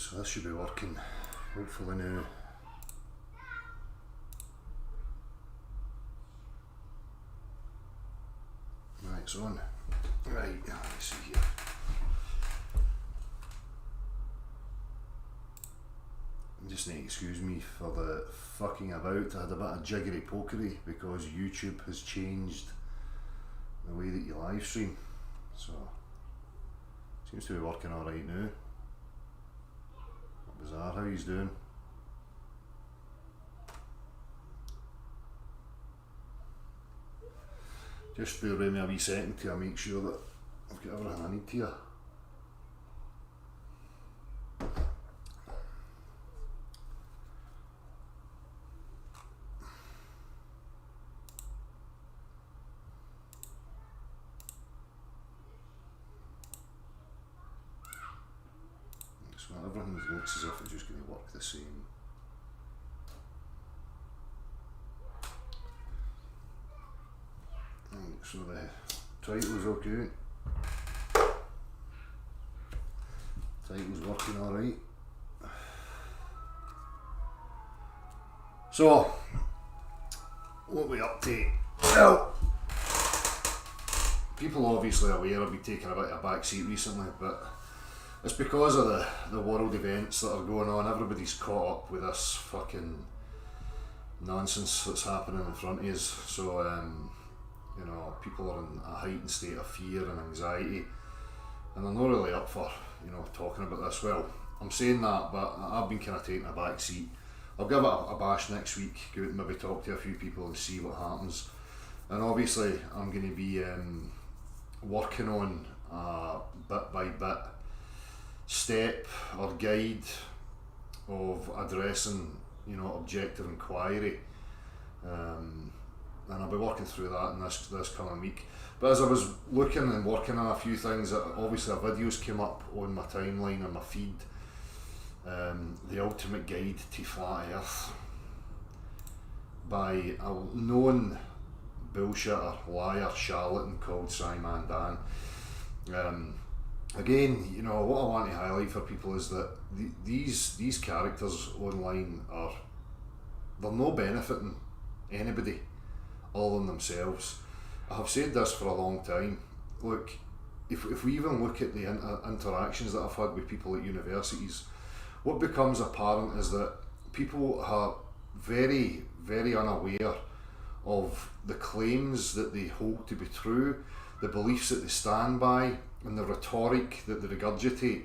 So this should be working, hopefully now. Right, it's on. Right, let's see here. Just need to excuse me for the fucking about. I had a bit of jiggery pokery because YouTube has changed the way that you live stream. So, seems to be working alright now. Bizarre, how he's doing? Just bear with me a wee second till I make sure that I've got everything I need here. So everything looks as if it's just going to work the same. Right, so the title's okay. Title's working alright. So, what are we up to? Well, people obviously aware I've been taking a bit of a back seat recently, but it's because of the world events that are going on. Everybody's caught up with this fucking nonsense that's happening in front of us. So, you know, people are in a heightened state of fear and anxiety, and they're not really up for, you know, talking about this. Well, I'm saying that, but I've been kind of taking a back seat. I'll give it a bash next week, go out and maybe talk to a few people and see what happens. And obviously, I'm going to be working on a bit by bit step or guide of addressing, you know, objective inquiry, and I'll be working through that in this coming week. But as I was looking and working on a few things, obviously a videos came up on my timeline and my feed. The Ultimate Guide to Flat Earth by a known bullshitter, liar, charlatan called Simon Dan. Again, you know, what I want to highlight for people is that these characters online they're no benefiting anybody other than themselves. I have said this for a long time. Look, if we even look at the interactions that I've had with people at universities, what becomes apparent is that people are very, very unaware of the claims that they hold to be true, the beliefs that they stand by, and the rhetoric that they regurgitate.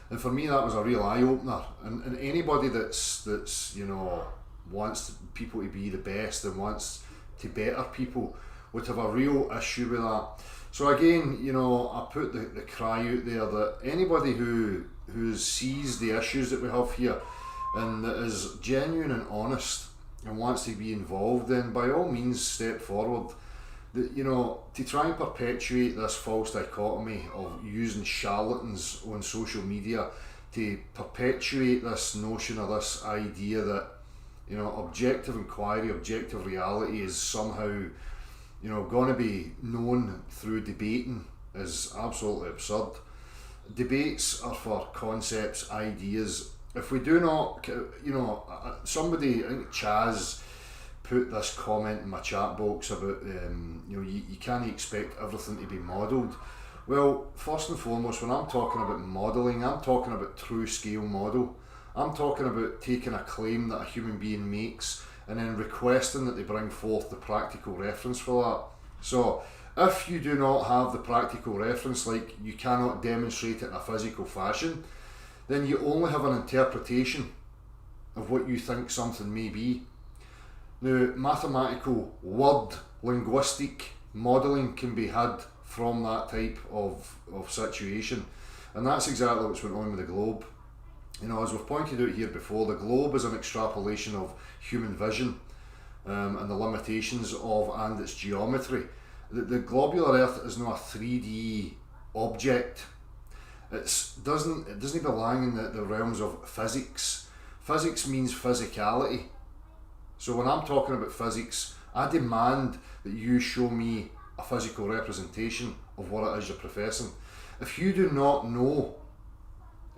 And for me, that was a real eye-opener. And anybody that's you know, wants people to be the best and wants to better people would have a real issue with that. So again, you know, I put the cry out there that anybody who sees the issues that we have here and that is genuine and honest and wants to be involved, then by all means step forward. You know, to try and perpetuate this false dichotomy of using charlatans on social media to perpetuate this notion or this idea that, you know, objective inquiry, objective reality is somehow, you know, going to be known through debating is absolutely absurd. Debates are for concepts, ideas. If we do not, you know, somebody, I think Chaz put this comment in my chat box about, you know, you can't expect everything to be modelled. Well, first and foremost, when I'm talking about modelling, I'm talking about true scale model. I'm talking about taking a claim that a human being makes and then requesting that they bring forth the practical reference for that. So, if you do not have the practical reference, like you cannot demonstrate it in a physical fashion, then you only have an interpretation of what you think something may be. Now, mathematical, word, linguistic modelling can be had from that type of situation. And that's exactly what's went on with the globe. You know, as we've pointed out here before, the globe is an extrapolation of human vision and the limitations of and its geometry. The globular Earth is not a 3D object. It doesn't belong in the realms of physics. Physics means physicality. So when I'm talking about physics, I demand that you show me a physical representation of what it is you're professing. If you do not know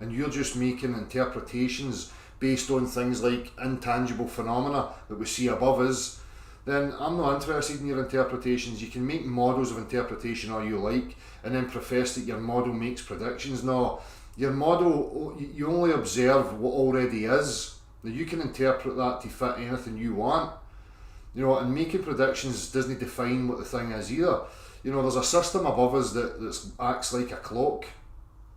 and you're just making interpretations based on things like intangible phenomena that we see above us, then I'm not interested in your interpretations. You can make models of interpretation all you like and then profess that your model makes predictions. No, your model, you only observe what already is. Now you can interpret that to fit anything you want. You know, and making predictions doesn't define what the thing is either. You know, there's a system above us that acts like a clock.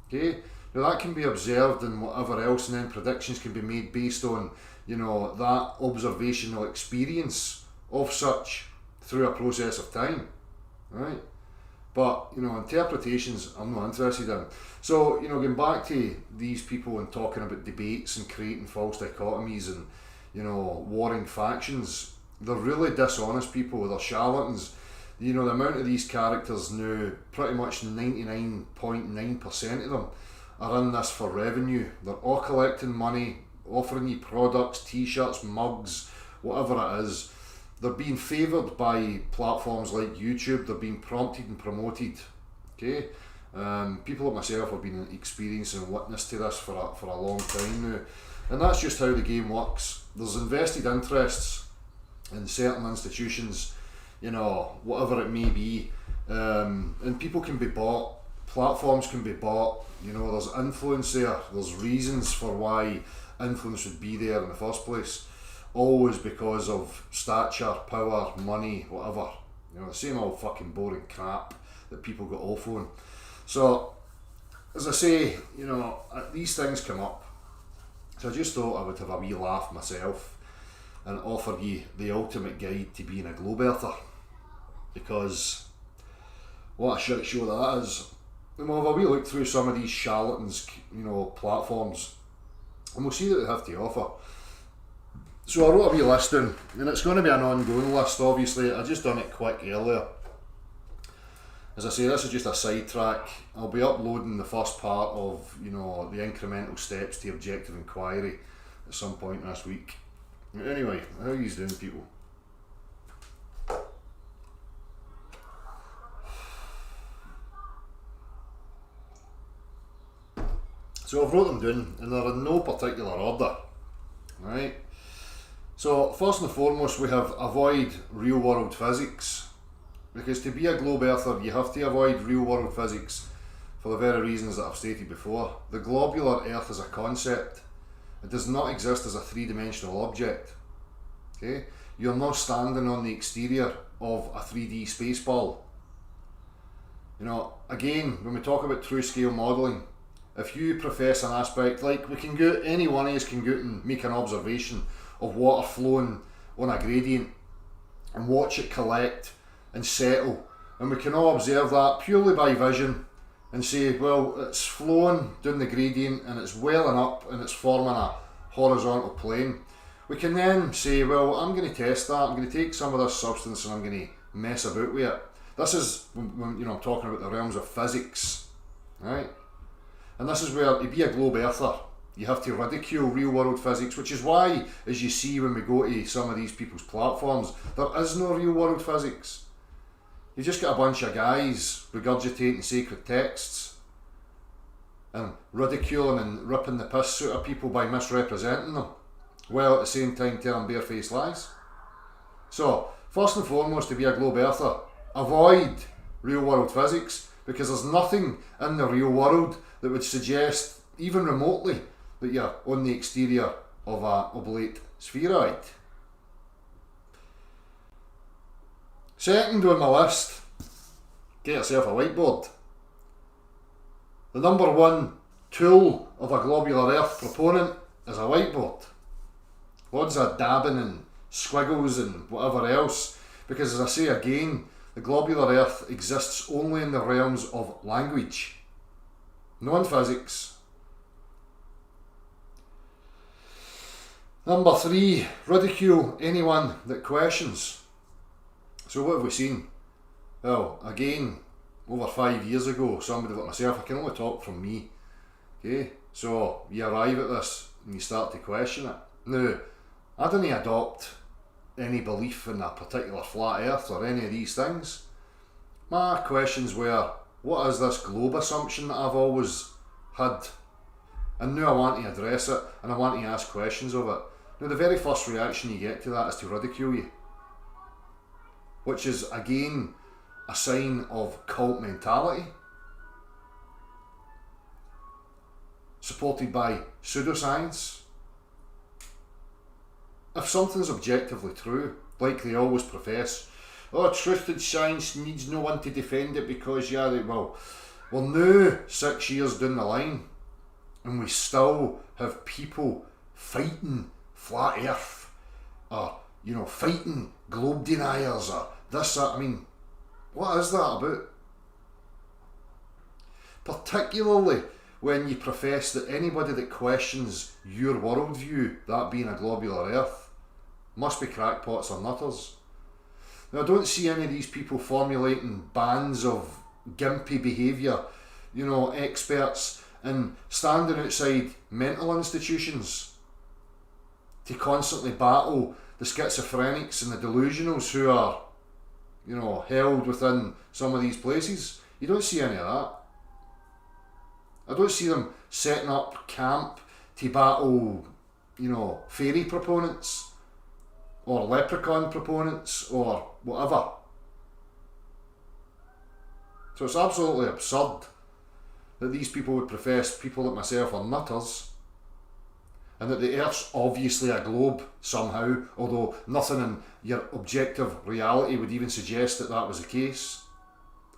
Okay? Now that can be observed and whatever else, and then predictions can be made based on, you know, that observational experience of such through a process of time. Right? But, you know, interpretations I'm not interested in. So, you know, going back to these people and talking about debates and creating false dichotomies and, you know, warring factions, they're really dishonest people, they're charlatans. You know, the amount of these characters now, pretty much 99.9% of them are in this for revenue. They're all collecting money, offering you products, t-shirts, mugs, whatever it is. They're being favoured by platforms like YouTube. They're being prompted and promoted. Okay, people like myself have been experiencing and witness to this for a long time now, and that's just how the game works. There's invested interests in certain institutions, you know, whatever it may be, and people can be bought. Platforms can be bought. You know, there's influence there. There's reasons for why influence would be there in the first place. Always because of stature, power, money, whatever. You know, the same old fucking boring crap that people got off on. So, as I say, you know, these things come up. So I just thought I would have a wee laugh myself and offer you the ultimate guide to being a globe earther. Because what a shit show that is. And we'll have a wee look through some of these charlatans, you know, platforms, and we'll see what they have to offer. So I wrote a wee list down, and it's going to be an ongoing list, obviously. I just done it quick earlier. As I say, this is just a sidetrack. I'll be uploading the first part of, you know, the incremental steps to objective inquiry at some point this week. Anyway, how are you doing, people? So I've wrote them down, and they're in no particular order. Right? So first and foremost, we have avoid real world physics, because to be a globe earther you have to avoid real world physics for the very reasons that I've stated before. The globular earth is a concept. It does not exist as a three-dimensional object. Okay? You're not standing on the exterior of a 3D space ball. You know, again, when we talk about true scale modelling, if you profess an aspect, like we can go, any one of us can go and make an observation of water flowing on a gradient and watch it collect and settle, and we can all observe that purely by vision and say, well, it's flowing down the gradient and it's welling up and it's forming a horizontal plane. We can then say, well, I'm going to test that, I'm going to take some of this substance and I'm going to mess about with it. This is when, you know, I'm talking about the realms of physics, right? And this is where, to be a globe earther, you have to ridicule real world physics, which is why, as you see when we go to some of these people's platforms, there is no real world physics. You just get a bunch of guys regurgitating sacred texts and ridiculing and ripping the piss out of people by misrepresenting them, while at the same time telling barefaced lies. So, first and foremost, to be a globe earther, avoid real world physics, because there's nothing in the real world that would suggest, even remotely, that you're on the exterior of a oblate spheroid. Second on my list, get yourself a whiteboard. The number one tool of a globular earth proponent is a whiteboard. Lots of dabbing and squiggles and whatever else, because as I say again, the globular earth exists only in the realms of language, non-physics. Number three, ridicule anyone that questions. So what have we seen? Well, again, over 5 years ago, somebody like myself, I can only talk from me, okay? So you arrive at this and you start to question it. Now, I didn't adopt any belief in a particular flat earth or any of these things. My questions were, what is this globe assumption that I've always had? And now I want to address it, and I want to ask questions of it. Now the very first reaction you get to that is to ridicule you, which is again a sign of cult mentality, supported by pseudoscience. If something's objectively true, like they always profess, oh, trusted science needs no one to defend it because, yeah, they will. Well, now, 6 years down the line, and we still have people fighting flat earth, or, you know, fighting globe deniers, or this, that. I mean, what is that about? Particularly when you profess that anybody that questions your worldview, that being a globular earth, must be crackpots or nutters. Now, I don't see any of these people formulating bands of gimpy behaviour, you know, experts, and standing outside mental institutions to constantly battle the schizophrenics and the delusionals who are, you know, held within some of these places. You don't see any of that. I don't see them setting up camp to battle, you know, fairy proponents or leprechaun proponents or whatever. So it's absolutely absurd that these people would profess people like myself are nutters, and that the Earth's obviously a globe somehow, although nothing in your objective reality would even suggest that that was the case,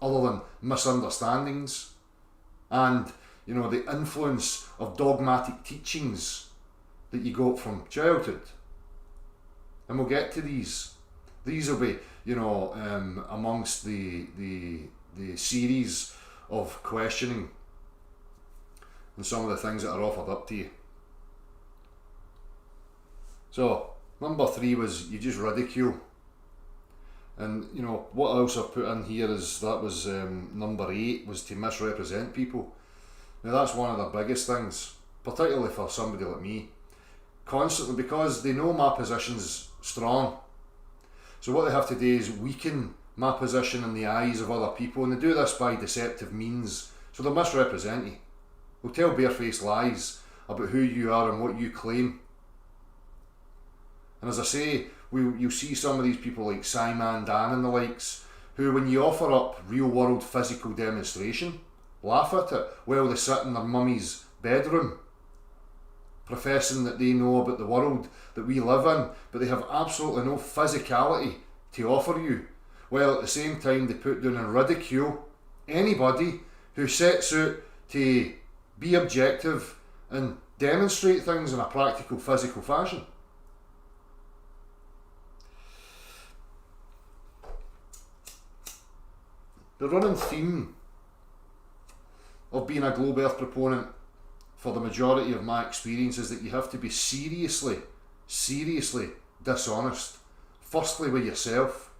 other than misunderstandings and, you know, the influence of dogmatic teachings that you got from childhood. And we'll get to these. These will be, you know, amongst the series of questioning and some of the things that are offered up to you. So, number 3 was you just ridicule. And, you know, what else I've put in here is that was number 8 was to misrepresent people. Now that's one of the biggest things, particularly for somebody like me. Constantly, because they know my position's strong. So what they have to do is weaken my position in the eyes of other people, and they do this by deceptive means. So they'll misrepresent you. They'll tell barefaced lies about who you are and what you claim. And as I say, you'll see some of these people like Simon Dan and the likes, who when you offer up real world physical demonstration, laugh at it while they sit in their mummy's bedroom, professing that they know about the world that we live in, but they have absolutely no physicality to offer you, while at the same time they put down and ridicule anybody who sets out to be objective and demonstrate things in a practical physical fashion. The running theme of being a globe earth proponent for the majority of my experience is that you have to be seriously dishonest. Firstly with yourself.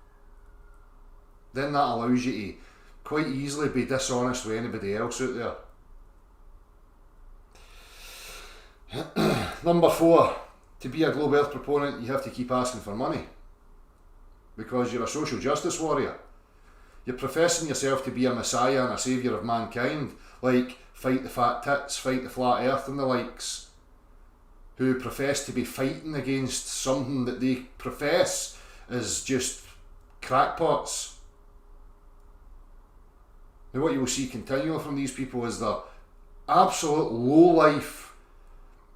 Then that allows you to quite easily be dishonest with anybody else out there. Number 4, to be a globe earth proponent you have to keep asking for money, because you're a social justice warrior. You're professing yourself to be a messiah and a saviour of mankind, like Fight the Fat Tits, Fight the Flat Earth and the likes, who profess to be fighting against something that they profess is just crackpots. Now what you will see continually from these people is their absolute low life,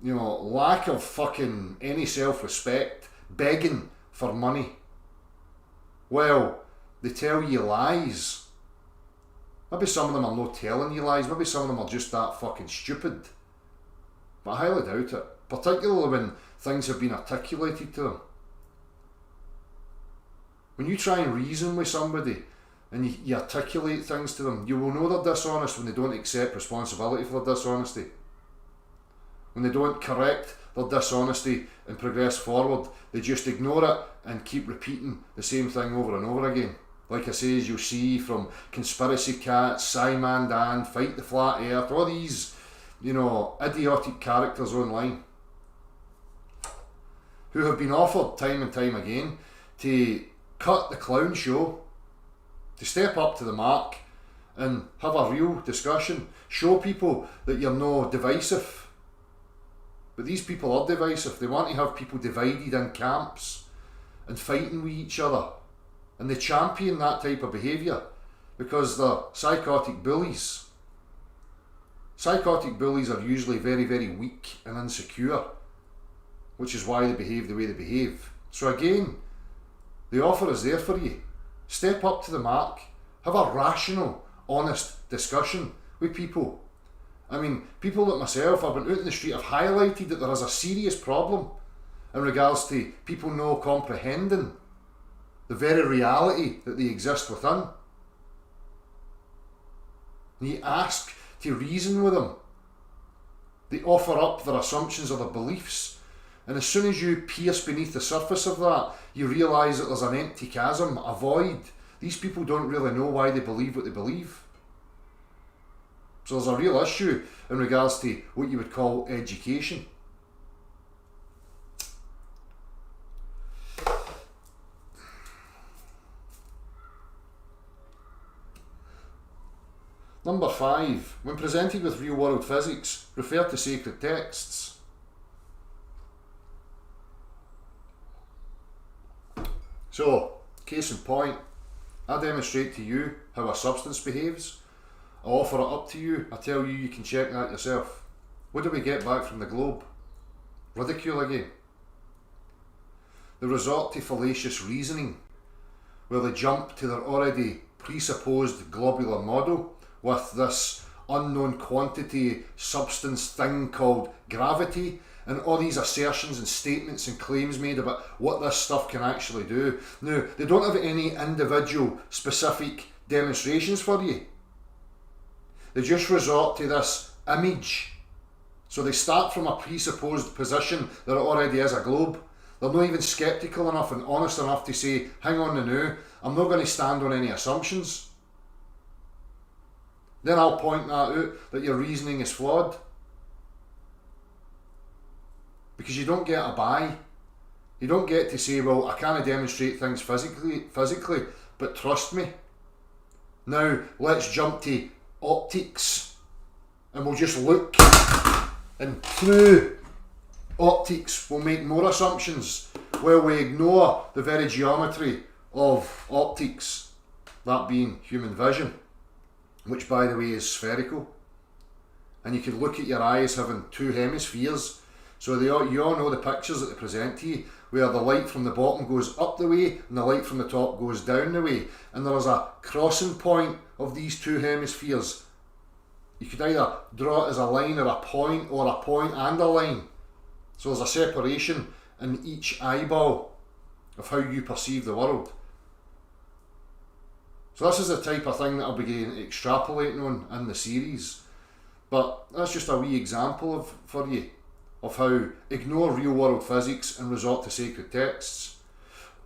you know, lack of fucking any self-respect, begging for money. Well, they tell you lies. Maybe some of them are not telling you lies, maybe some of them are just that fucking stupid. But I highly doubt it, particularly when things have been articulated to them. When you try and reason with somebody and you articulate things to them, you will know they're dishonest when they don't accept responsibility for their dishonesty. When they don't correct their dishonesty and progress forward, they just ignore it and keep repeating the same thing over and over again. Like I say, as you'll see from Conspiracy Cats, Simon Dan, Fight the Flat Earth, all these, you know, idiotic characters online who have been offered time and time again to cut the clown show, to step up to the mark and have a real discussion, show people that you're no divisive, But these people are divisive. They want to have people divided in camps and fighting with each other. And they champion that type of behaviour because they're psychotic bullies. Psychotic bullies are usually very, very weak and insecure, which is why they behave the way they behave. So again, the offer is there for you. Step up to the mark. Have a rational, honest discussion with people. I mean, people like myself, I've been out in the street, I've highlighted that there is a serious problem in regards to people not comprehending the very reality that they exist within. And you ask to reason with them. They offer up their assumptions or their beliefs. And as soon as you pierce beneath the surface of that, you realise that there's an empty chasm, a void. These people don't really know why they believe what they believe. So there's a real issue in regards to what you would call education. Number 5. When presented with real-world physics, refer to sacred texts. So, case in point, I demonstrate to you how a substance behaves. I offer it up to you. I tell you, you can check that yourself. What do we get back from the globe? Ridicule again. They resort to fallacious reasoning, where they jump to their already presupposed globular model with this unknown quantity substance thing called gravity, and all these assertions and statements and claims made about what this stuff can actually do. Now, they don't have any individual specific demonstrations for you. They just resort to this image. So they start from a presupposed position that it already is a globe. They're not even sceptical enough and honest enough to say, hang on now, I'm not going to stand on any assumptions. Then I'll point that out, that your reasoning is flawed. Because you don't get a buy. You don't get to say, well, I can't demonstrate things physically, but trust me. Now, let's jump to optics. And we'll just look. And through optics, we'll make more assumptions. Where we ignore the very geometry of optics. That being human vision. Which, by the way, is spherical. And you can look at your eyes having two hemispheres. So you all know the pictures that they present to you, where the light from the bottom goes up the way and the light from the top goes down the way. And there is a crossing point of these two hemispheres. You could either draw it as a line or a point and a line. So there's a separation in each eyeball of how you perceive the world. So this is the type of thing that I'll be extrapolating on in the series. But that's just a wee example for you of how ignore real world physics and resort to sacred texts.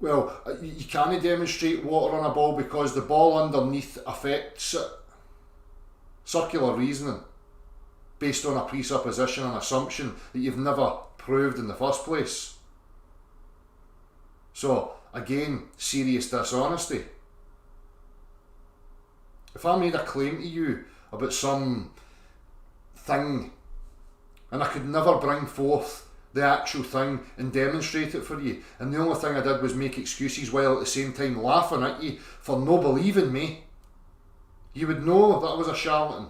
Well, you can't demonstrate water on a ball because the ball underneath affects it. Circular reasoning based on a presupposition and assumption that you've never proved in the first place. So again, serious dishonesty. If I made a claim to you about some thing and I could never bring forth the actual thing and demonstrate it for you, and the only thing I did was make excuses while at the same time laughing at you for no believing me, you would know that I was a charlatan.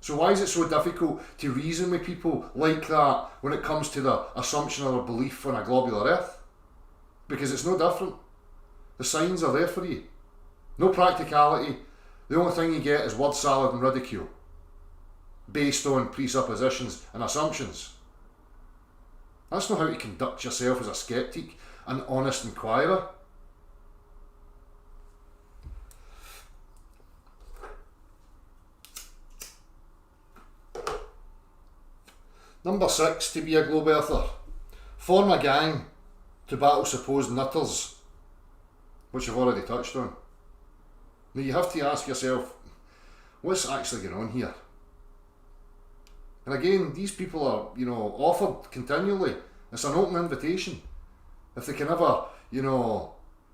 So why is it so difficult to reason with people like that when it comes to the assumption or their belief on a globular earth? Because it's no different. The signs are there for you. No practicality. The only thing you get is word salad and ridicule based on presuppositions and assumptions. That's not how to conduct yourself as a skeptic, an honest inquirer. Number 6, to be a globe earther. Form a gang to battle supposed nutters, which I've already touched on. Now you have to ask yourself, what's actually going on here? And again, these people are, offered continually. It's an open invitation. If they can ever,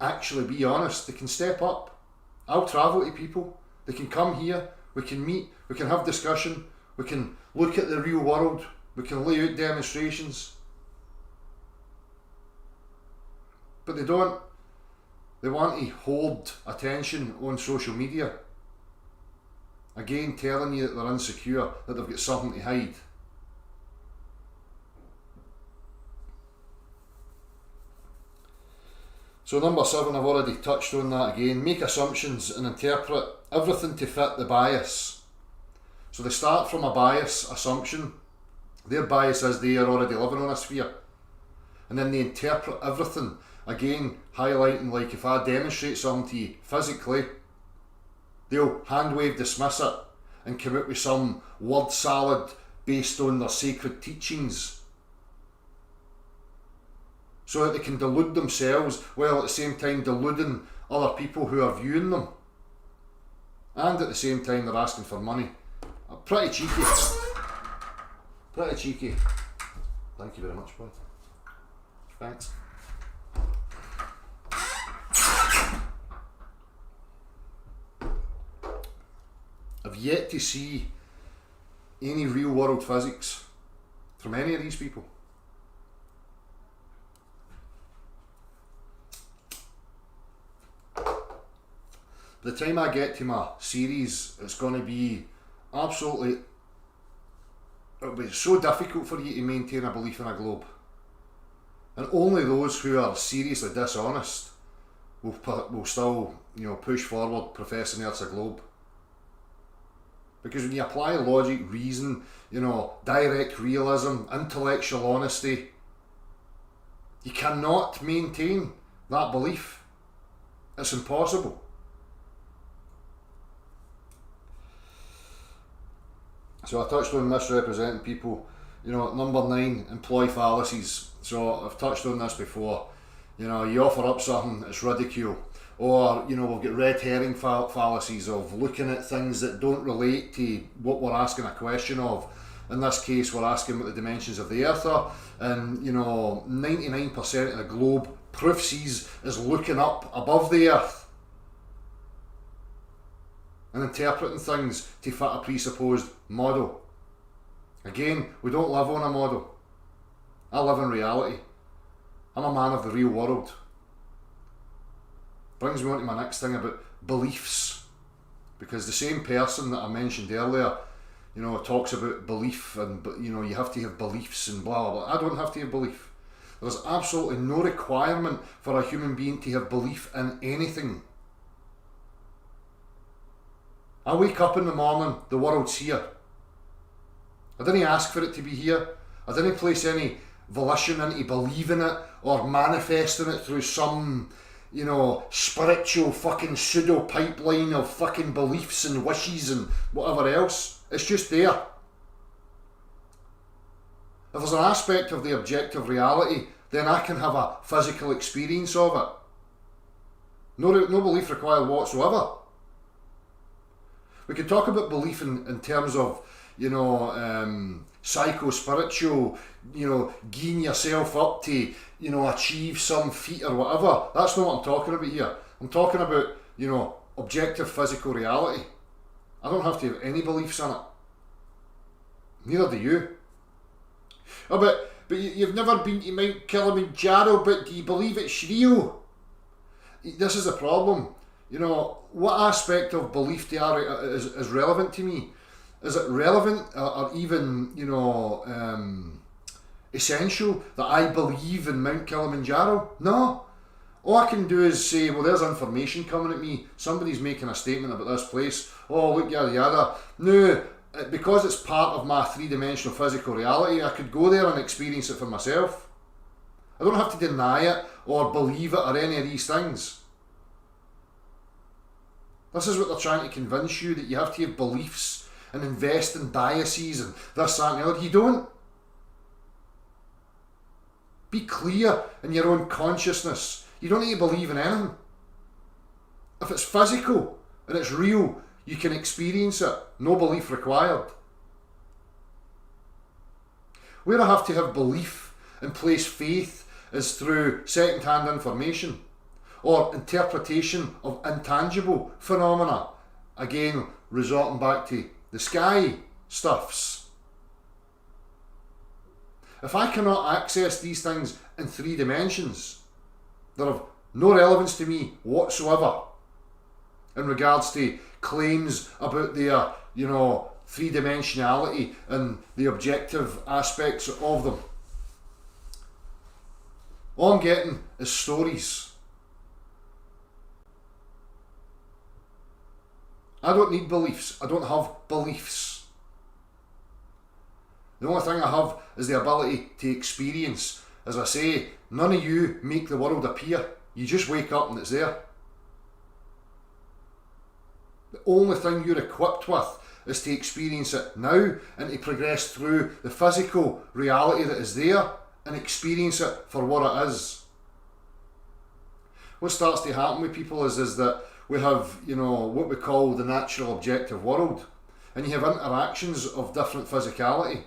actually be honest, they can step up. I'll travel to people. They can come here. We can meet. We can have discussion. We can look at the real world We can lay out demonstrations. But they don't. They want to hold attention on social media. Again, telling you that they're insecure, that they've got something to hide. So number 7, I've already touched on that again. Make assumptions and interpret everything to fit the bias. So they start from a bias assumption. Their bias is they are already living on a sphere. And then they interpret everything. Again, highlighting, like, if I demonstrate something to you physically, they'll hand wave dismiss it and come out with some word salad based on their sacred teachings, so that they can delude themselves while at the same time deluding other people who are viewing them. And at the same time they're asking for money. Pretty cheeky. Pretty cheeky. Thank you very much, bud. Thanks. I've yet to see any real world physics from any of these people. By the time I get to my series, it's going to be absolutely, it'll be so difficult for you to maintain a belief in a globe. And only those who are seriously dishonest will still, push forward professing Earth's a globe. Because when you apply logic, reason, direct realism, intellectual honesty, you cannot maintain that belief. It's impossible. So I touched on misrepresenting people. Number 9, employ fallacies. So I've touched on this before. You offer up something, it's ridicule. Or, we've got red herring fallacies of looking at things that don't relate to what we're asking a question of. In this case, we're asking what the dimensions of the Earth are. And, 99% of the globe proof sees is looking up above the Earth and interpreting things to fit a presupposed model. Again, we don't live on a model. I live in reality. I'm a man of the real world. Brings me on to my next thing about beliefs, because the same person that I mentioned earlier, talks about belief and you have to have beliefs and blah blah blah. I don't have to have belief. There's absolutely no requirement for a human being to have belief in anything. I wake up in the morning, the world's here. I didn't ask for it to be here. I didn't place any volition into believing it or manifesting it through some spiritual fucking pseudo pipeline of fucking beliefs and wishes and whatever else. It's just there. If there's an aspect of the objective reality, then I can have a physical experience of it. No belief required whatsoever. We can talk about belief in terms of, psycho-spiritual, geeing yourself up to, achieve some feat or whatever. That's not what I'm talking about here. I'm talking about, objective physical reality. I don't have to have any beliefs in it. Neither do you. Oh, but you've never been to Mount Kilimanjaro, but do you believe it's real? This is the problem. What aspect of belief is relevant to me? Is it relevant or even, essential that I believe in Mount Kilimanjaro? No. All I can do is say, well, there's information coming at me. Somebody's making a statement about this place. Oh, look, yada yada. No, because it's part of my three-dimensional physical reality, I could go there and experience it for myself. I don't have to deny it or believe it or any of these things. This is what they're trying to convince you, that you have to have beliefs and invest in biases and this, that and the other. You don't. Be clear in your own consciousness. You don't need to believe in anything. If it's physical and it's real, you can experience it. No belief required. Where I have to have belief and place faith is through second-hand information or interpretation of intangible phenomena. Again, resorting back to the sky stuffs. If I cannot access these things in 3 dimensions, they're of no relevance to me whatsoever in regards to claims about their, 3-dimensionality and the objective aspects of them. All I'm getting is stories. I don't need beliefs. I don't have beliefs. The only thing I have is the ability to experience. As I say, none of you make the world appear. You just wake up and it's there. The only thing you're equipped with is to experience it now and to progress through the physical reality that is there and experience it for what it is. What starts to happen with people is that we have, what we call the natural objective world, and you have interactions of different physicality.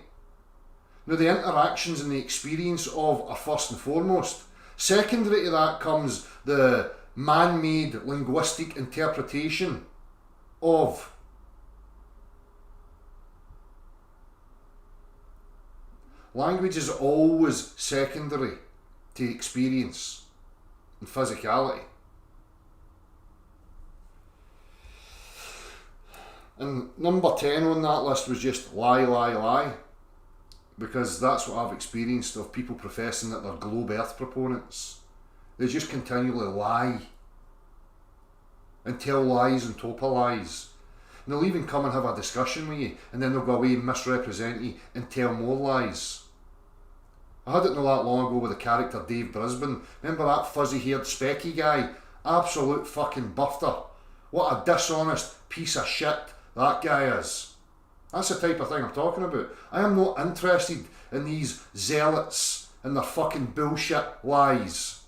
Now, the interactions and the experience of are first and foremost. Secondary to that comes the man-made linguistic interpretation of. Language is always secondary to experience and physicality. And number 10 on that list was just lie. Because that's what I've experienced of people professing that they're globe earth proponents. They just continually lie. And tell lies on top of lies. And they'll even come and have a discussion with you, and then they'll go away and misrepresent you and tell more lies. I had it not that long ago with the character Dave Brisbane. Remember that fuzzy-haired specky guy? Absolute fucking buffer. What a dishonest piece of shit that guy is. That's the type of thing I'm talking about. I am not interested in these zealots and their fucking bullshit lies.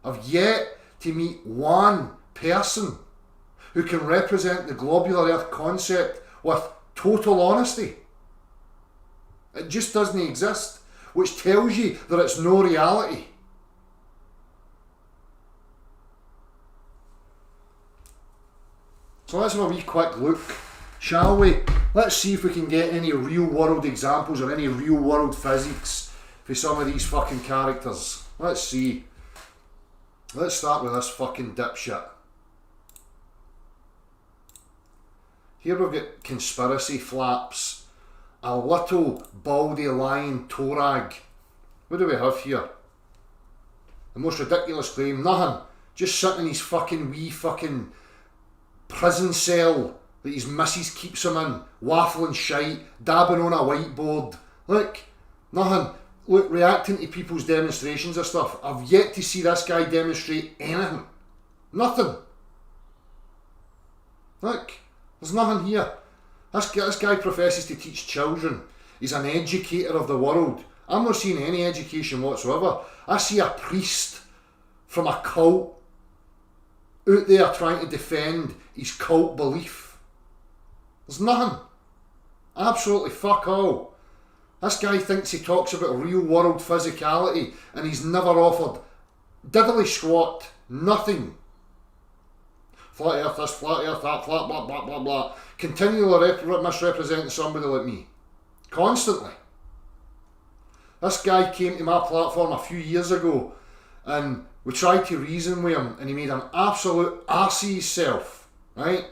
I've yet to meet one person who can represent the globular earth concept with total honesty. It just doesn't exist, which tells you that it's no reality. So let's have a wee quick look, shall we? Let's see if we can get any real world examples or any real world physics for some of these fucking characters. Let's see. Let's start with this fucking dipshit. Here we've got conspiracy flaps. A little baldy lion torag. What do we have here? The most ridiculous claim. Nothing. Just sitting in his fucking wee fucking prison cell that his missus keeps him in, waffling shite, dabbing on a whiteboard. Look, nothing. Look, reacting to people's demonstrations of stuff. I've yet to see this guy demonstrate anything. Nothing. Look, there's nothing here. This guy professes to teach children. He's an educator of the world. I'm not seeing any education whatsoever. I see a priest from a cult out there trying to defend his cult belief. There's nothing. Absolutely fuck all. This guy thinks he talks about real world physicality and he's never offered diddly squat, nothing. Flat earth this, flat earth that, flat blah blah blah blah. Continually misrepresenting somebody like me. Constantly. This guy came to my platform a few years ago and we tried to reason with him and he made an absolute arse of himself, right?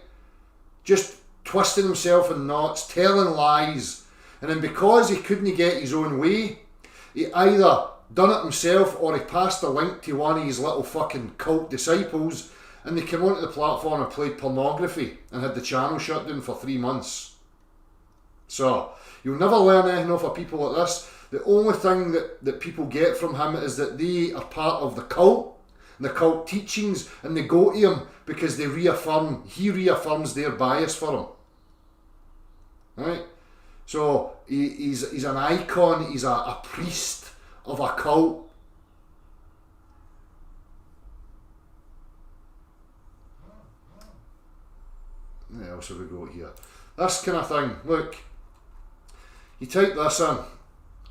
Just twisting himself in knots, telling lies. And then because he couldn't get his own way, he either done it himself or he passed the link to one of his little fucking cult disciples and they came onto the platform and played pornography and had the channel shut down for 3 months. So, you'll never learn anything off of people like this. The only thing that people get from him is that they are part of the cult, and the cult teachings, and they go to him because he reaffirms their bias for him. Right? So, he's an icon, he's a priest of a cult. What else have we got here? This kind of thing, look, you type this in,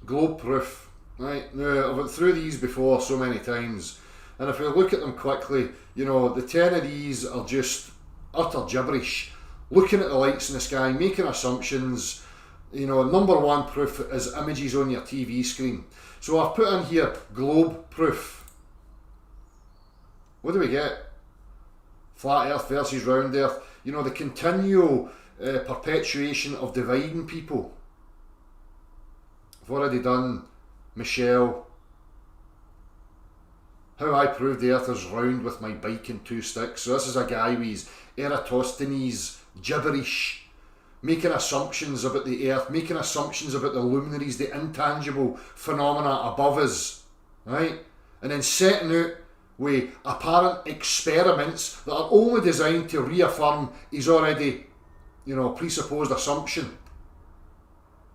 globe proof, right? Now, I've went through these before so many times, and if we look at them quickly, the 10 of these are just utter gibberish. Looking at the lights in the sky, making assumptions, You know, number one proof is images on your TV screen. So I've put in here globe proof. What do we get? Flat Earth versus round Earth. You know, the continual perpetuation of dividing people. I've already done Michelle. How I proved the Earth is round with my bike and 2 sticks. So this is a guy with his Eratosthenes gibberish, making assumptions about the Earth, making assumptions about the luminaries, the intangible phenomena above us, right? And then setting out with apparent experiments that are only designed to reaffirm his already, you know, presupposed assumption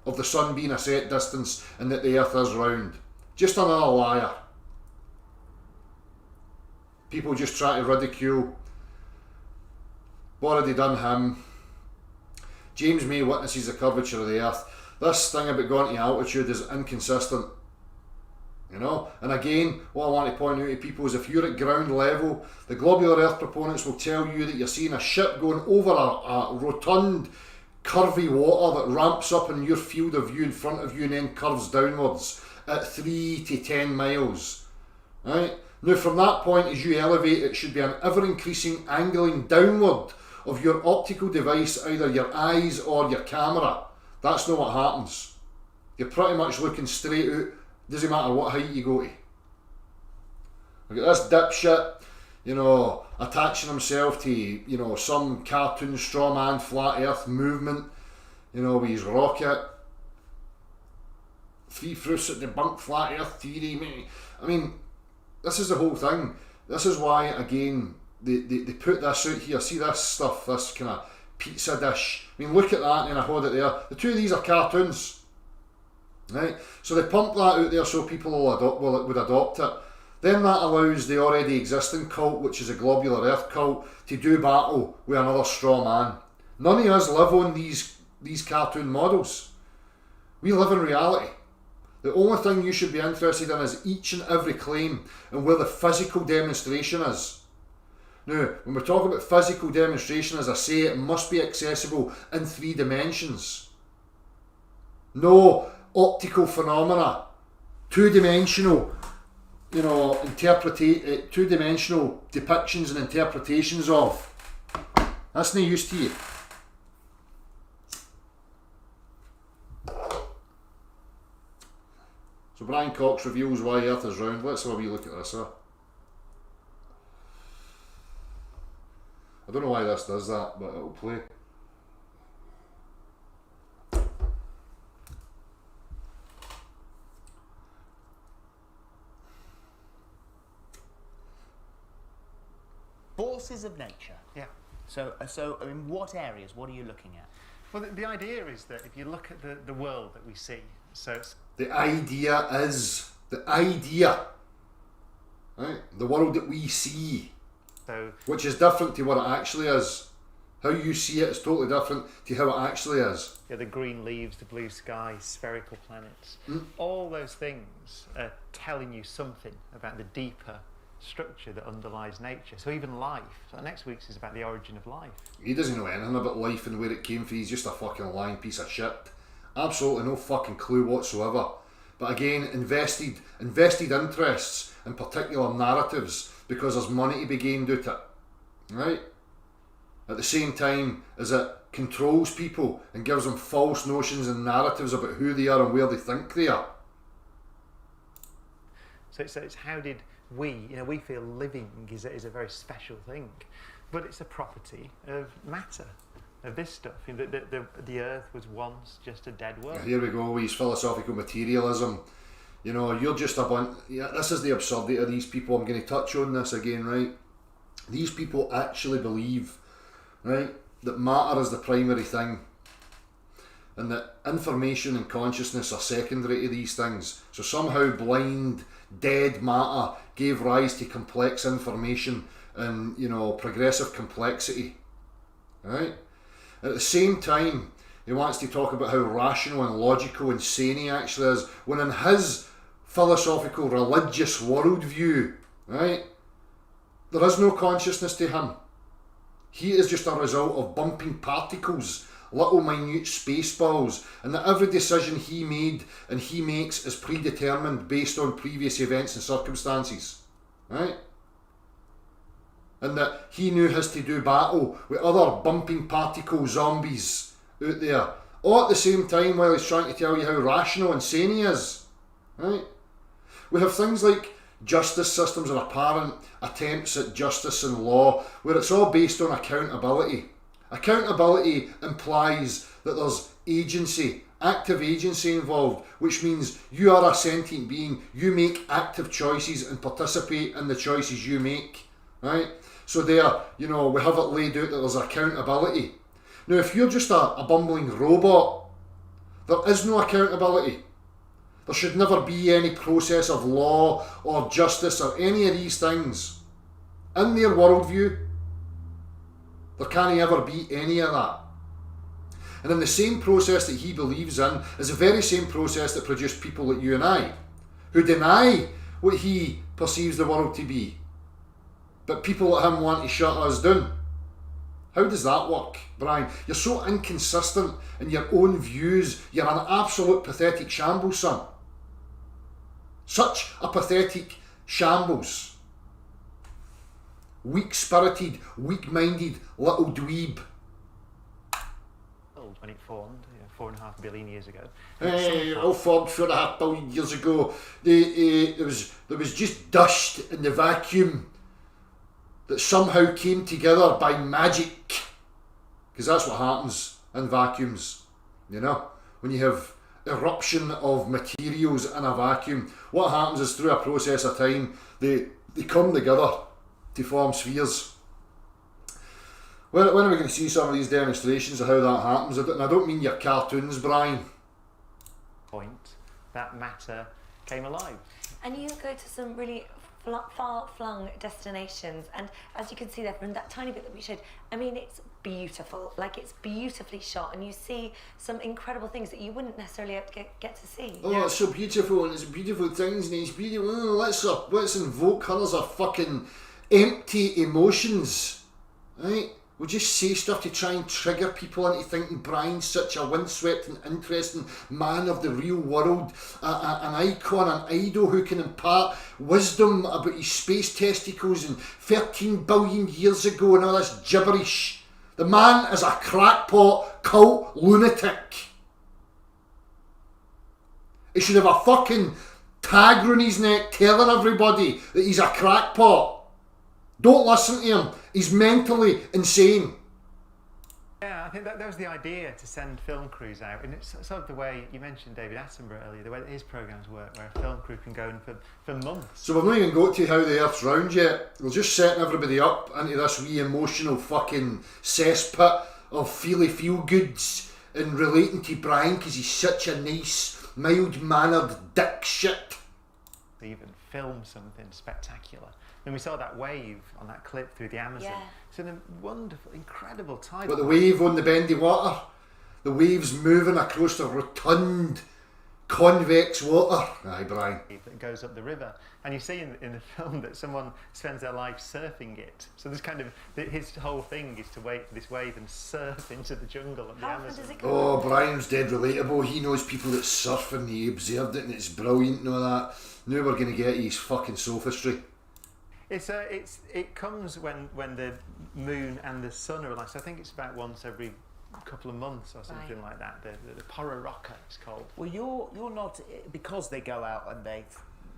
of the sun being a set distance and that the Earth is round. Just another liar. People just try to ridicule. Already done him. James May witnesses the curvature of the Earth. This thing about going to altitude is inconsistent. You know? And again, what I want to point out to people is if you're at ground level, the globular Earth proponents will tell you that you're seeing a ship going over a rotund, curvy water that ramps up in your field of view in front of you and then curves downwards at 3 to 10 miles. Right? Now from that point, as you elevate, it should be an ever-increasing angling downward of your optical device, either your eyes or your camera. That's not what happens. You're pretty much looking straight out, doesn't matter what height you go to. Look at this dipshit, you know, attaching himself to, you know, some cartoon straw man flat earth movement, you know, with his rocket. Free fruits that debunk flat earth theory, mate. I mean, this is the whole thing. This is why, again, they put this out here. See this stuff, this kind of pizza dish. I mean, look at that, and I hold it there. The two of these are cartoons, right? So they pump that out there so people would adopt it. Then that allows the already existing cult, which is a globular earth cult, to do battle with another straw man. None of us live on these cartoon models. We live in reality. The only thing you should be interested in is each and every claim and where the physical demonstration is. Now, when we talk about physical demonstration, as I say, it must be accessible in 3 dimensions. No optical phenomena, 2-dimensional, you know, 2-dimensional depictions and interpretations of. That's no use to you. So Brian Cox reveals why Earth is round. Let's have a wee look at this, huh? I don't know why this does that, but it'll play. Forces of nature. Yeah. So in what areas? What are you looking at? Well, the idea is that if you look at the world that we see, so it's the idea, right? The world that we see, which is different to what it actually is. How you see it is totally different to how it actually is. Yeah, the green leaves, the blue sky, spherical planets, all those things are telling you something about the deeper structure that underlies nature. So even life. So next week's is about the origin of life. He doesn't know anything about life and where it came from. He's just a fucking lying piece of shit. Absolutely no fucking clue whatsoever. But again, invested interests in particular narratives because there's money to be gained out of it. Right? At the same time as it controls people and gives them false notions and narratives about who they are and where they think they are. So it's how did we feel living is a very special thing, but it's a property of matter, of this stuff. The earth was once just a dead world. Here we go with his philosophical materialism. You know, you're just a bunch. Yeah, this is the absurdity of these people. I'm going to touch on this again, right? These people actually believe, right, that matter is the primary thing, and that information and consciousness are secondary to these things. So somehow blind, dead matter gave rise to complex information and, you know, progressive complexity, right? At the same time, he wants to talk about how rational and logical and sane he actually is, when in his philosophical religious worldview, right, there is no consciousness to him. He is just a result of bumping particles little minute space balls, and that every decision he made and he makes is predetermined based on previous events and circumstances, right? And that he knew has to do battle with other bumping particle zombies out there, all at the same time while he's trying to tell you how rational and sane he is, right? We have things like justice systems and apparent attempts at justice and law where it's all based on accountability. Accountability implies that there's agency, active agency involved, which means you are a sentient being, you make active choices and participate in the choices you make, right? So there, you know, we have it laid out that there's accountability. Now, if you're just a bumbling robot, there is no accountability. There should never be any process of law or justice or any of these things. In their worldview, there can't ever be any of that. And in the same process that he believes in is the very same process that produced people like you and I, who deny what he perceives the world to be. But people like him want to shut us down. How does that work, Brian? You're so inconsistent in your own views. You're an absolute pathetic shambles, son. Such a pathetic shambles. Weak-spirited, weak-minded little dweeb. When it formed, 4.5 billion years ago. All formed 4.5 billion years ago. There was just dust in the vacuum that somehow came together by magic. Because that's what happens in vacuums, you know? When you have eruption of materials in a vacuum, what happens is through a process of time, they come together to form spheres. When are we going to see some of these demonstrations of how that happens? And I don't mean your cartoons, Brian. Point, that matter came alive. And you go to some really far-flung destinations, and as you can see there from that tiny bit that we showed, I mean, it's beautiful. Like, it's beautifully shot, and you see some incredible things that you wouldn't necessarily get to see. Oh, it's so beautiful, and it's beautiful things, and it's beautiful. Oh, let's invoke colours of fucking empty emotions, right? We'll just say stuff to try and trigger people into thinking Brian's such a windswept and interesting man of the real world, an icon, an idol who can impart wisdom about his space testicles and 13 billion years ago and all this gibberish. The man is a crackpot cult lunatic. He should have a fucking tag round his neck telling everybody that he's a crackpot. Don't listen to him. He's mentally insane. Yeah, I think that was the idea, to send film crews out. And it's sort of the way you mentioned David Attenborough earlier, the way that his programmes work, where a film crew can go in for months. So we've not even got to how the Earth's round yet. We're just setting everybody up into this wee emotional fucking cesspit of feely feel-goods and relating to Brian because he's such a nice, mild-mannered dick shit. They even film something spectacular. And we saw that wave on that clip through the Amazon. Yeah. It's a wonderful, incredible time. But the wave on the bendy water, the waves moving across the rotund, convex water. Aye, Brian. That goes up the river. And you see in the film that someone spends their life surfing it. So there's kind of, his whole thing is to wait for this wave and surf into the jungle of the How often Amazon. does it go? Oh, Brian's dead relatable. He knows people that surf and he observed it and it's brilliant and all that. Now we're going to get his fucking sophistry. It comes when the moon and the sun are aligned. So I think it's about once every couple of months or something like that. The Pororoca it's called. Well, you're not, because they go out and they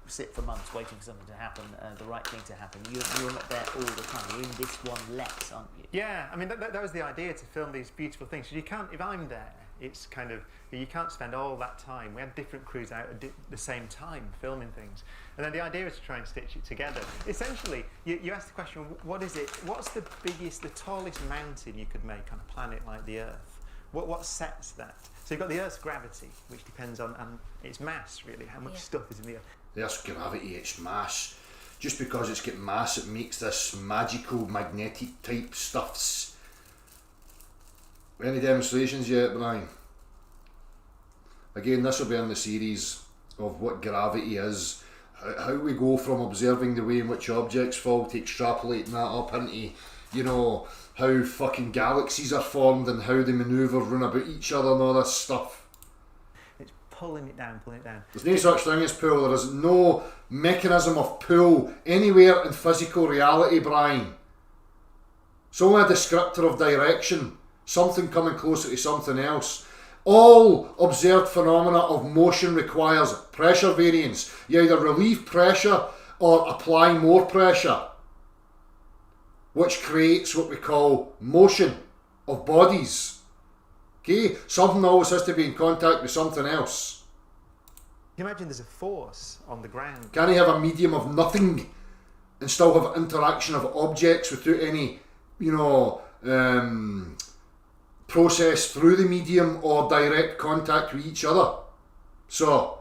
sit for months waiting for something to happen, the right thing to happen. You're not there all the time. You're in this one less, aren't you? Yeah, I mean that was the idea, to film these beautiful things. So you can't, if I'm there, it's kind of, you can't spend all that time. We had different crews out at the same time filming things. And then the idea is to try and stitch it together. Essentially, you ask the question, what is it? What's the biggest, the tallest mountain you could make on a planet like the Earth? What sets that? So you've got the Earth's gravity, which depends on its mass, really, how much stuff is in the Earth. The Earth's gravity, its mass. Just because it's got mass, it makes this magical, magnetic type stuffs. Any demonstrations yet, Brian? Again, this will be in the series of what gravity is, how we go from observing the way in which objects fall to extrapolating that up into you know, how fucking galaxies are formed and how they manoeuvre round about each other and all this stuff. It's pulling it down. There's no such thing as pull. There is no mechanism of pull anywhere in physical reality, Brian. It's only a descriptor of direction, something coming closer to something else. All observed phenomena of motion requires pressure variance. You either relieve pressure or apply more pressure, which creates what we call motion of bodies. Okay? Something always has to be in contact with something else. You imagine there's a force on the ground. Can you have a medium of nothing and still have interaction of objects without any, process through the medium or direct contact with each other? So,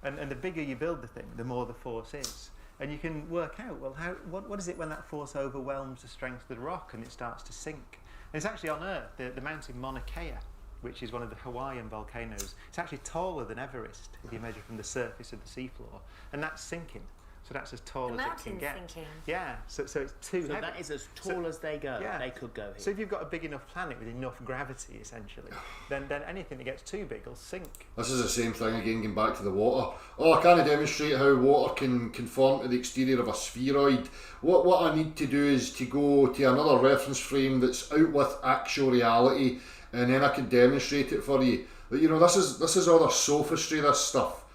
And the bigger you build the thing, the more the force is. And you can work out, well, what is it when that force overwhelms the strength of the rock and it starts to sink? And it's actually on Earth, the mountain Mauna Kea, which is one of the Hawaiian volcanoes. It's actually taller than Everest if you measure from the surface of the seafloor. And that's sinking. So that's as tall The as it can mountain's get. sinking. Yeah, so it's too So heavy. that is as tall as they go. Yeah. They could go here. So if you've got a big enough planet with enough gravity, essentially, then anything that gets too big will sink. this is the same thing again, going back to the water. Oh, I can't demonstrate how water can conform to the exterior of a spheroid. What I need to do is to go to another reference frame that's out with actual reality, and then I can demonstrate it for you. But this is all their sophistry, this stuff.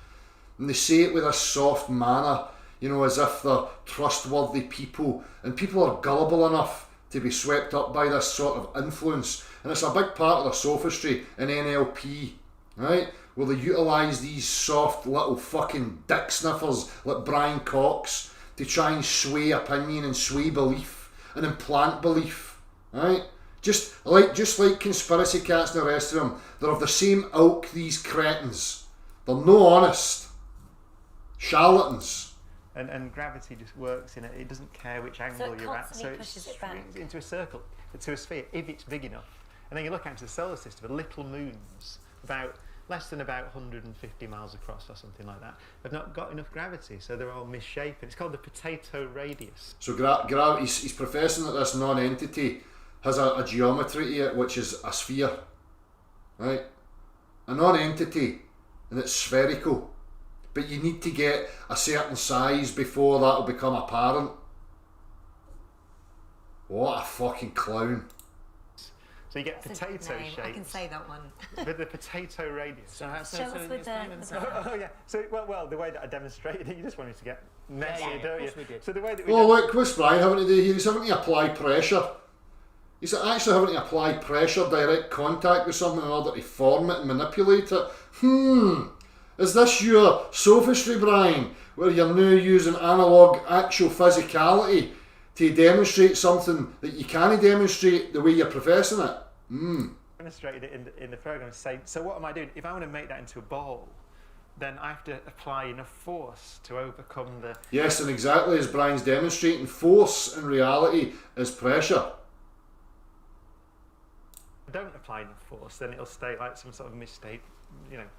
And they say it with a soft manner, as if they're trustworthy people, and people are gullible enough to be swept up by this sort of influence, and it's a big part of their sophistry in NLP, right? Where they utilise these soft little fucking dick sniffers like Brian Cox to try and sway opinion and sway belief and implant belief, right? Just like conspiracy cats and the rest of them, they're of the same ilk, these cretins. They're no honest. Charlatans. And gravity just works in it. It doesn't care which angle it you're at. constantly So pushes it it back. swings into a circle, to a sphere, if it's big enough. And then you look out into the solar system, little moons, less than about 150 miles across or something like that, have not got enough gravity, so they're all misshapen. It's called the potato radius. So he's professing that this non-entity has a geometry to it, which is a sphere, right? A non-entity, and it's spherical. But you need to get a certain size before that'll become apparent. What a fucking clown. So you get That's a good potato name. I can shapes say that one. with the potato radius. So Show us with explain the- themselves. Oh yeah. So well, the way that I demonstrated it, you just wanted to get messy, Yeah, of don't you? course we did. So the way that we Oh look, what's Brian having to do here? He's having to apply pressure. He's actually having to apply pressure, direct contact with something in order to form it and manipulate it. Is this your sophistry, Brian, where you're now using analogue actual physicality to demonstrate something that you can't demonstrate the way you're professing it? demonstrated it in the program. Say, so what am I doing? If I want to make that into a ball, then I have to apply enough force to overcome the. Yes, and exactly as Brian's demonstrating, force in reality is pressure. If I don't apply enough force, then it'll stay like some sort of misstate,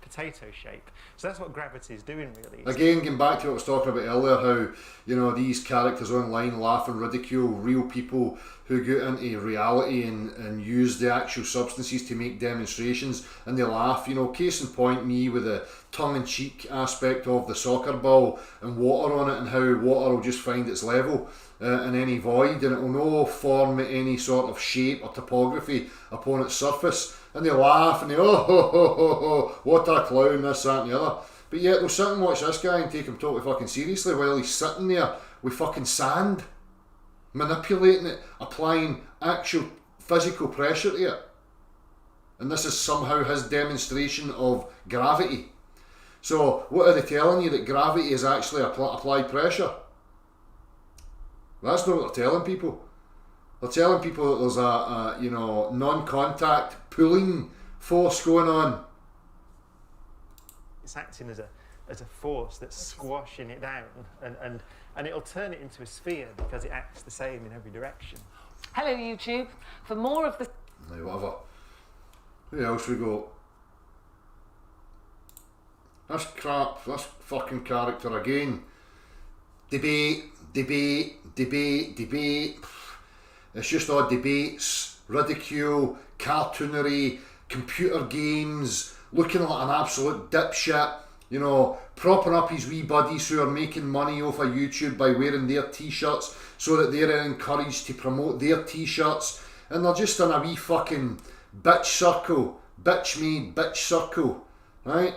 potato shape. So that's what gravity is doing, really. Again, getting back to what I was talking about earlier, how these characters online laugh and ridicule real people who go into reality and use the actual substances to make demonstrations, and they laugh. Case in point, me with the tongue-in-cheek aspect of the soccer ball and water on it, and how water will just find its level in any void, and it will no form any sort of shape or topography upon its surface. And they laugh and they, what a clown, this, that and the other. But yet they'll sit and watch this guy and take him totally fucking seriously while he's sitting there with fucking sand, manipulating it, applying actual physical pressure to it. And this is somehow his demonstration of gravity. So what are they telling you? That gravity is actually applied pressure? That's not what they're telling people. They're telling people that there's a non-contact pulling force going on. It's acting as a force that's squashing it down, and it'll turn it into a sphere because it acts the same in every direction. Hello YouTube. For more of the Now, whatever. Who else we got? That's crap. That's fucking character again. Debate. It's just all debates, ridicule, cartoonery, computer games, looking like an absolute dipshit, you know, propping up his wee buddies who are making money off of YouTube by wearing their t-shirts so that they're encouraged to promote their t-shirts, and they're just in a wee fucking bitch circle, bitch made bitch circle, right,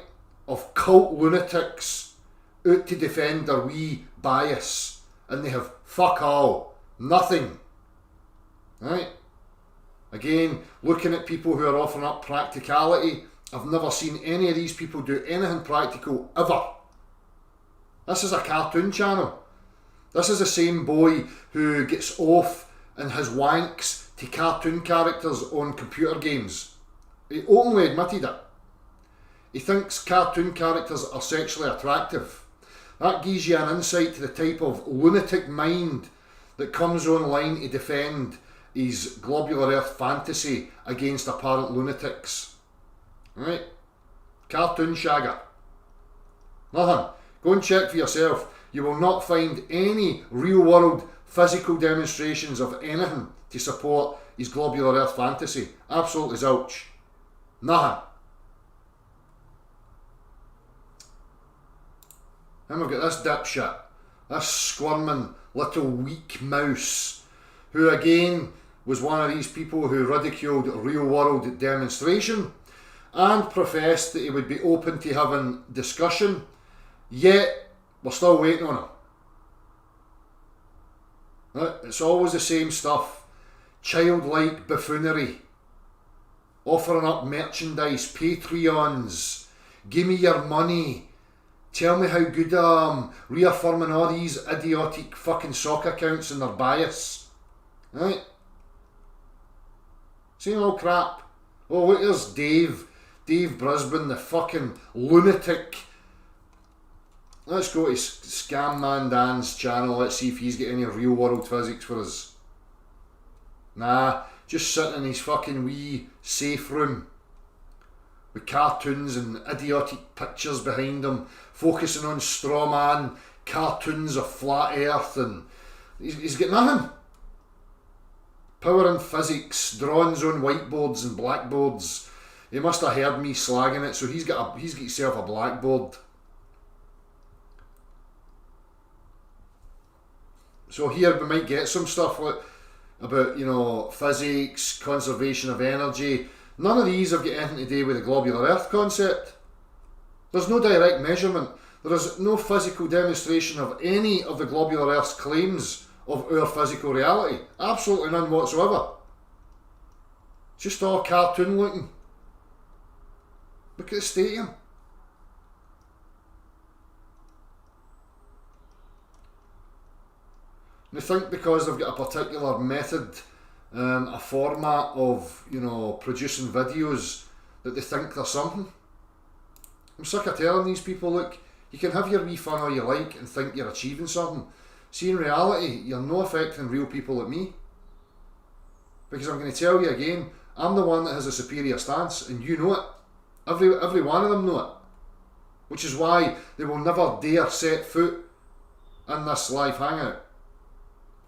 of cult lunatics out to defend their wee bias, and they have fuck all, nothing, right? Again, looking at people who are offering up practicality, I've never seen any of these people do anything practical ever. This is a cartoon channel. This is the same boy who gets off and has wanks to cartoon characters on computer games. He openly admitted it. He thinks cartoon characters are sexually attractive. That gives you an insight to the type of lunatic mind that comes online to defend his globular earth fantasy against apparent lunatics. Right? Cartoon shagger. Nothing. Go and check for yourself. You will not find any real world physical demonstrations of anything to support his globular earth fantasy. Absolutely zilch. Nothing. Then we've got this dipshit, this squirming little weak mouse, who again was one of these people who ridiculed real world demonstration and professed that he would be open to having discussion, yet we're still waiting on him. Right? It's always the same stuff. Childlike buffoonery, offering up merchandise, Patreons, give me your money, tell me how good I am, reaffirming all these idiotic fucking sock accounts and their bias. Right? Same old crap. Oh, look, there's Dave Brisbane, the fucking lunatic. Let's go to Scam Man Dan's channel, let's see if he's got any real world physics for us. Nah, just sitting in his fucking wee safe room with cartoons and idiotic pictures behind him, focusing on straw man cartoons of flat earth, and he's got nothing. Power and physics, drawings on whiteboards and blackboards. He must have heard me slagging it, so he's got himself a blackboard. So here we might get some stuff about, you know, physics, conservation of energy. None of these have got anything to do with the globular earth concept. There's no direct measurement. There is no physical demonstration of any of the globular earth's claims of our physical reality. Absolutely none whatsoever. It's just all cartoon looking. Look at the stadium. And they think because they've got a particular method, a format of, you know, producing videos, that they think they're something. I'm sick of telling these people, look, you can have your wee fun all you like and think you're achieving something. See, in reality, you're no affecting real people like me. Because I'm going to tell you again, I'm the one that has a superior stance, and you know it. Every one of them know it. Which is why they will never dare set foot in this live hangout.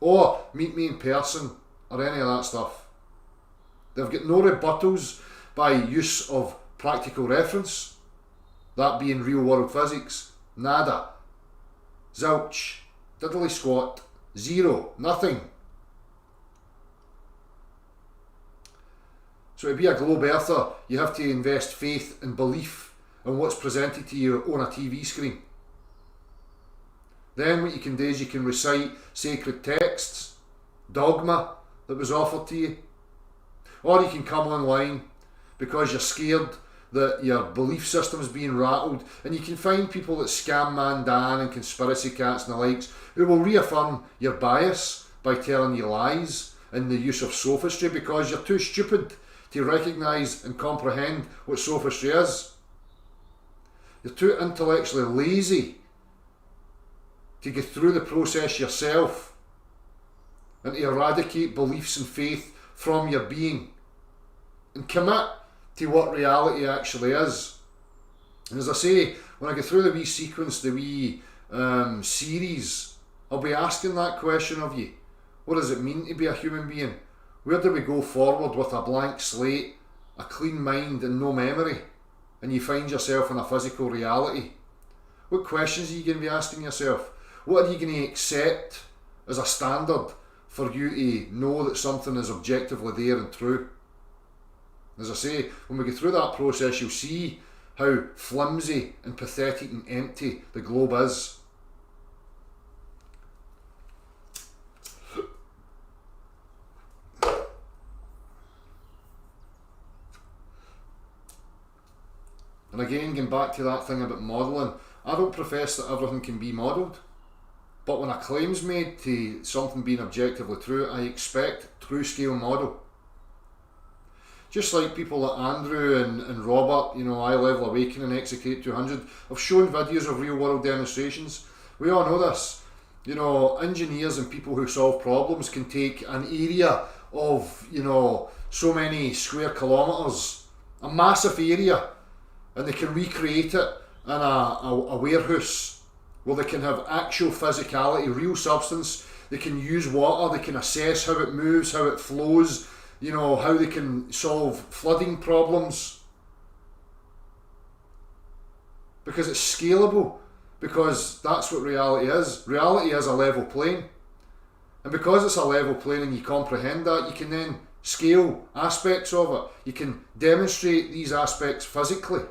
Or meet me in person, or any of that stuff. They've got no rebuttals by use of practical reference, that being real world physics. Nada. Zilch. Diddly squat. Zero. Nothing. So to be a globe earther, you have to invest faith and belief in what's presented to you on a TV screen. Then what you can do is you can recite sacred texts, dogma that was offered to you. Or you can come online because you're scared that your belief system's being rattled, and you can find people like Scam Man Dan and Conspiracy Cats and the likes who will reaffirm your bias by telling you lies and the use of sophistry because you're too stupid to recognise and comprehend what sophistry is. You're too intellectually lazy to go through the process yourself and to eradicate beliefs and faith from your being and commit to what reality actually is. And as I say, when I go through the wee sequence, the wee series, I'll be asking that question of you. What does it mean to be a human being? Where do we go forward with a blank slate, a clean mind and no memory, and you find yourself in a physical reality? What questions are you going to be asking yourself? What are you going to accept as a standard for you to know that something is objectively there and true? As I say, when we go through that process, you'll see how flimsy and pathetic and empty the globe is. And again, going back to that thing about modelling, I don't profess that everything can be modelled. But when a claim's made to something being objectively true, I expect true scale model. Just like people like Andrew and Robert, Eye Level Awakening and Execute 200, have shown videos of real world demonstrations. We all know this. Engineers and people who solve problems can take an area of, so many square kilometres, a massive area, and they can recreate it in a warehouse where they can have actual physicality, real substance. They can use water, they can assess how it moves, how it flows, how they can solve flooding problems. Because it's scalable, because that's what reality is. Reality is a level plane. And because it's a level plane and you comprehend that, you can then scale aspects of it. You can demonstrate these aspects physically.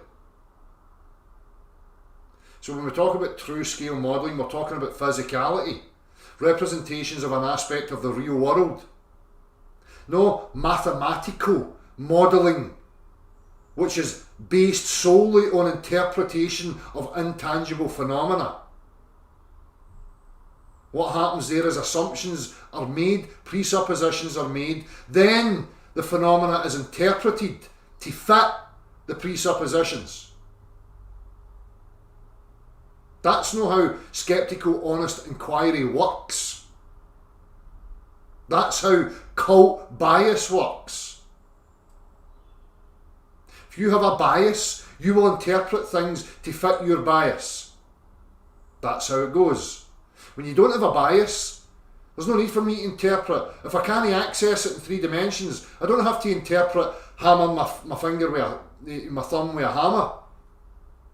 So when we talk about true scale modelling, we're talking about physicality, representations of an aspect of the real world. No mathematical modelling, which is based solely on interpretation of intangible phenomena. What happens there is assumptions are made, presuppositions are made, then the phenomena is interpreted to fit the presuppositions. That's not how skeptical, honest inquiry works. That's how cult bias works. If you have a bias, you will interpret things to fit your bias. That's how it goes. When you don't have a bias, there's no need for me to interpret. If I can't access it in 3 dimensions, I don't have to interpret hammering my finger with my thumb with a hammer.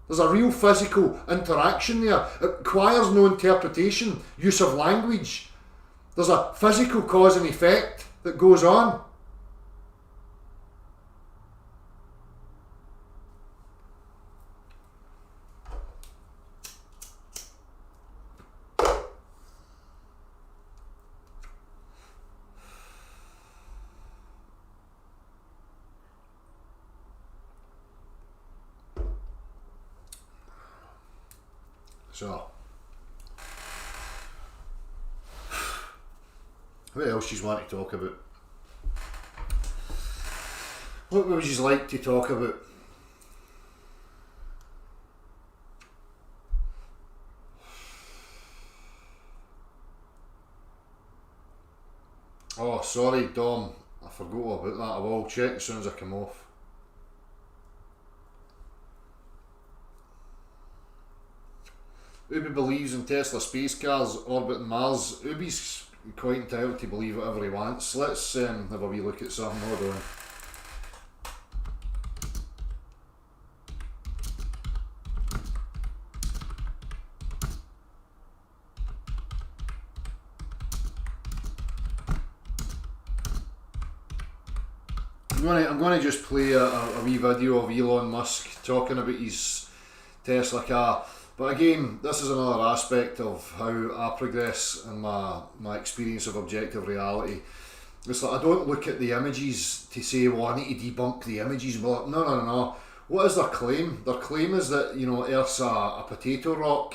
There's a real physical interaction there. It requires no interpretation, use of language. There's a physical cause and effect that goes on. So, what else do you want to talk about? What would you like to talk about? Oh, sorry, Dom. I forgot all about that. I will check as soon as I come off. Ubi believes in Tesla space cars orbiting Mars. Ubi's quite entitled to believe whatever he wants. Let's have a wee look at something. Hold on. I'm going to just play a wee video of Elon Musk talking about his Tesla car. But again, this is another aspect of how I progress in my experience of objective reality. It's like I don't look at the images to say, well, I need to debunk the images. Well, no. What is their claim? Their claim is that, Earth's a potato rock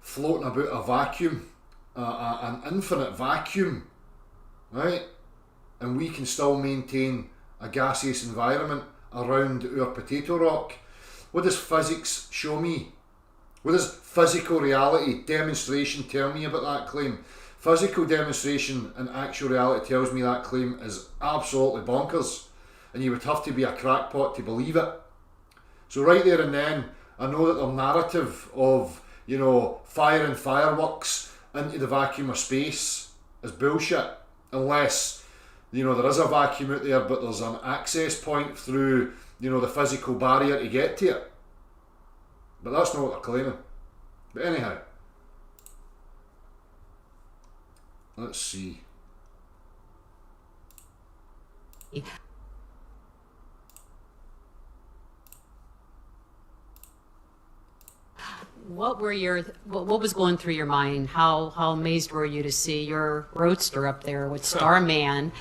floating about a vacuum, an infinite vacuum, right? And we can still maintain a gaseous environment around our potato rock. What does physics show me? What does physical reality demonstration tell me about that claim? Physical demonstration and actual reality tells me that claim is absolutely bonkers, and you would have to be a crackpot to believe it. So right there and then, I know that the narrative of, firing fireworks into the vacuum of space is bullshit. unless, you know, there is a vacuum out there, but there's an access point through, you know, the physical barrier to get to it. But that's not what they're claiming. But anyhow, let's see. What was going through your mind? How amazed were you to see your roadster up there with Starman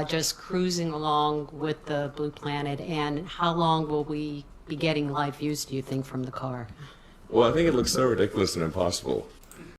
just cruising along with the Blue Planet? And how long will we be getting live views, do you think, from the car? Well, I think it looks so ridiculous and impossible